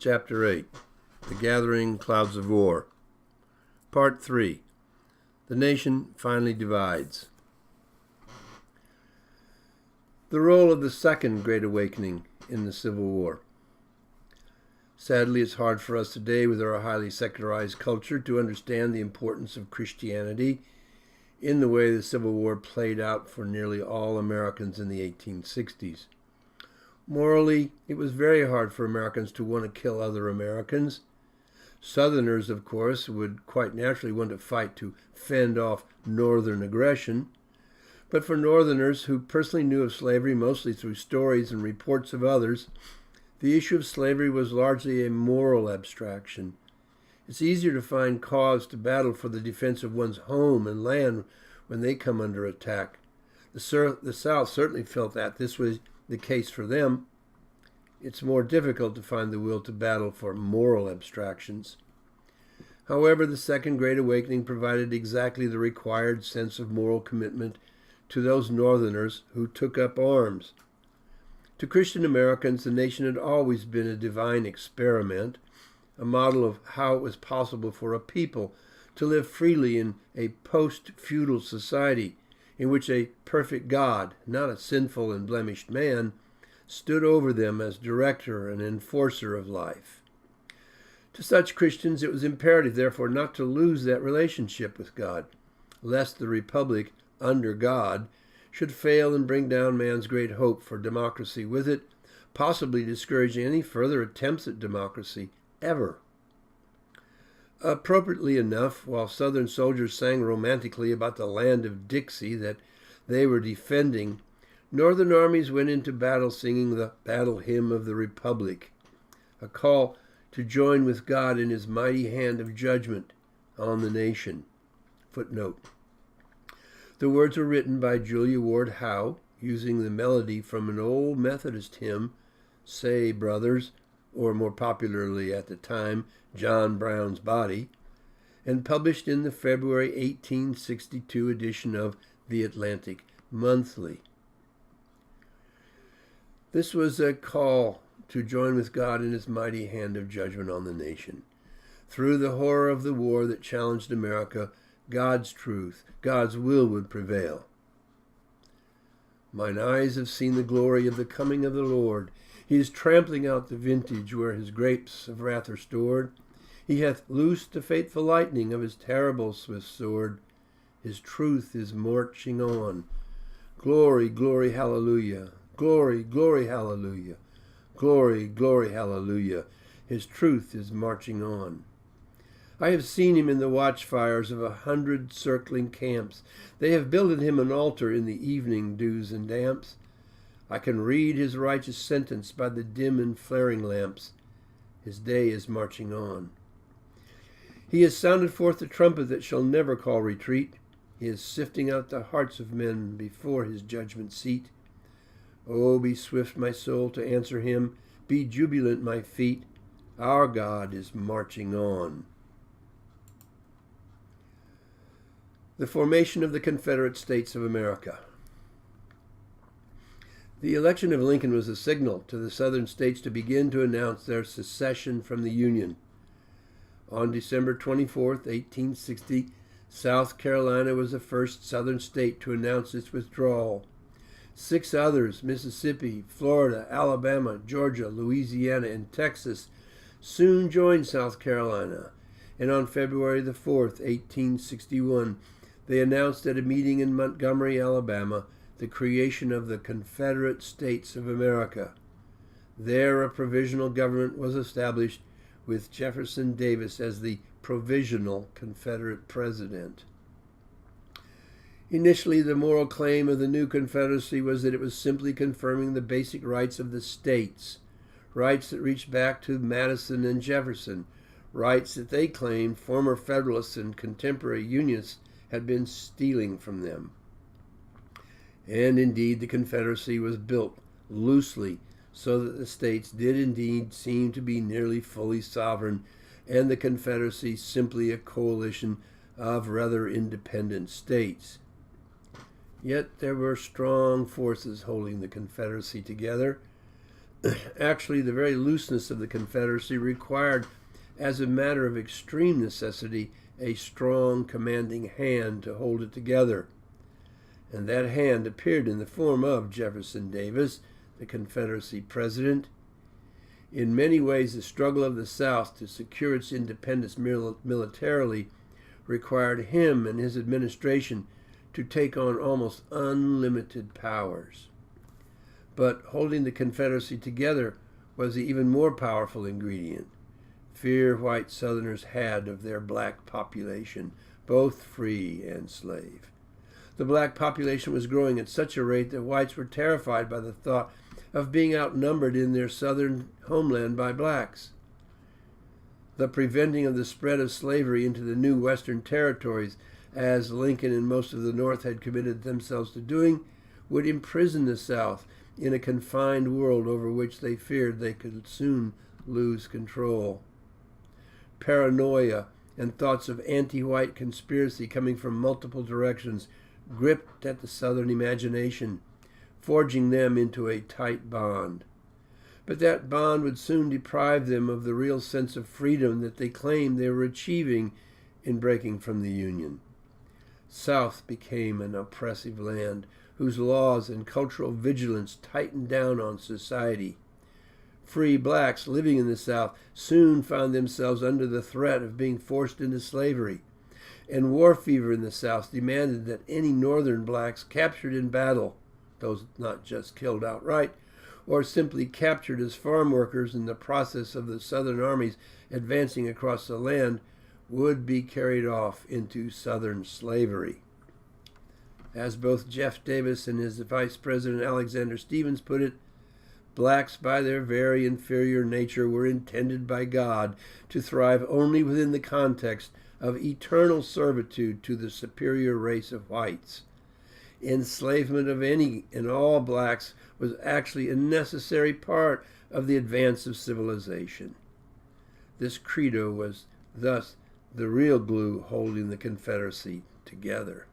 Chapter 8, The Gathering Clouds of War. Part 3, The Nation Finally Divides. The role of the Second Great Awakening in the Civil War. Sadly, it's hard for us today with our highly secularized culture to understand the importance of Christianity in the way the Civil War played out for nearly all Americans in the 1860s. Morally, it was very hard for Americans to want to kill other Americans. Southerners, of course, would quite naturally want to fight to fend off Northern aggression. But for Northerners who personally knew of slavery mostly through stories and reports of others, the issue of slavery was largely a moral abstraction. It's easier to find cause to battle for the defense of one's home and land when they come under attack. The South certainly felt that this was the case for them. It's more difficult to find the will to battle for moral abstractions. However, the Second Great Awakening provided exactly the required sense of moral commitment to those Northerners who took up arms. To Christian Americans, the nation had always been a divine experiment, a model of how it was possible for a people to live freely in a post-feudal society in which a perfect God, not a sinful and blemished man, stood over them as director and enforcer of life. To such Christians, it was imperative, therefore, not to lose that relationship with God, lest the republic under God should fail and bring down man's great hope for democracy with it, possibly discouraging any further attempts at democracy ever. Appropriately enough, while Southern soldiers sang romantically about the land of Dixie that they were defending, Northern armies went into battle singing the battle hymn of the Republic, a call to join with God in his mighty hand of judgment on the nation. Footnote. The words were written by Julia Ward Howe, using the melody from an old Methodist hymn, Say, Brothers, or more popularly at the time, John Brown's Body, and published in the February 1862 edition of The Atlantic Monthly. This was a call to join with God in his mighty hand of judgment on the nation. Through the horror of the war that challenged America, God's truth, God's will would prevail. Mine eyes have seen the glory of the coming of the Lord. He is trampling out the vintage where his grapes of wrath are stored. He hath loosed the fateful lightning of his terrible swift sword. His truth is marching on. Glory, glory, hallelujah. Glory, glory, hallelujah. Glory, glory, hallelujah. His truth is marching on. I have seen him in the watchfires of 100 circling camps. They have builded him an altar in the evening dews and damps. I can read his righteous sentence by the dim and flaring lamps. His day is marching on. He has sounded forth the trumpet that shall never call retreat. He is sifting out the hearts of men before his judgment seat. Oh, be swift, my soul, to answer him. Be jubilant, my feet. Our God is marching on. The formation of the Confederate States of America. The election of Lincoln was a signal to the Southern states to begin to announce their secession from the Union. On December 24, 1860, South Carolina was the first Southern state to announce its withdrawal. 6 others, Mississippi, Florida, Alabama, Georgia, Louisiana, and Texas, soon joined South Carolina, and on February the 4th, 1861, they announced at a meeting in Montgomery, Alabama, the creation of the Confederate States of America. There a provisional government was established with Jefferson Davis as the provisional Confederate president. Initially, the moral claim of the new Confederacy was that it was simply confirming the basic rights of the states, rights that reached back to Madison and Jefferson, rights that they claimed former Federalists and contemporary Unionists had been stealing from them. And indeed, the Confederacy was built loosely so that the states did indeed seem to be nearly fully sovereign, and the Confederacy simply a coalition of rather independent states. Yet there were strong forces holding the Confederacy together. Actually, the very looseness of the Confederacy required, as a matter of extreme necessity, a strong, commanding hand to hold it together. And that hand appeared in the form of Jefferson Davis, the Confederacy president. In many ways, the struggle of the South to secure its independence militarily required him and his administration to take on almost unlimited powers. But holding the Confederacy together was the even more powerful ingredient. Fear white Southerners had of their black population, both free and slave. The black population was growing at such a rate that whites were terrified by the thought of being outnumbered in their southern homeland by blacks. The preventing of the spread of slavery into the new western territories, as Lincoln and most of the North had committed themselves to doing, would imprison the South in a confined world over which they feared they could soon lose control. Paranoia and thoughts of anti-white conspiracy coming from multiple directions gripped at the Southern imagination, forging them into a tight bond. But that bond would soon deprive them of the real sense of freedom that they claimed they were achieving in breaking from the Union. South became an oppressive land whose laws and cultural vigilance tightened down on society. Free blacks living in the South soon found themselves under the threat of being forced into slavery, and war fever in the South demanded that any northern blacks captured in battle, those not just killed outright, or simply captured as farm workers in the process of the Southern armies advancing across the land, would be carried off into Southern slavery. As both Jeff Davis and his Vice President Alexander Stephens put it, blacks by their very inferior nature were intended by God to thrive only within the context of eternal servitude to the superior race of whites. Enslavement of any and all blacks was actually a necessary part of the advance of civilization. This credo was thus the real glue holding the Confederacy together.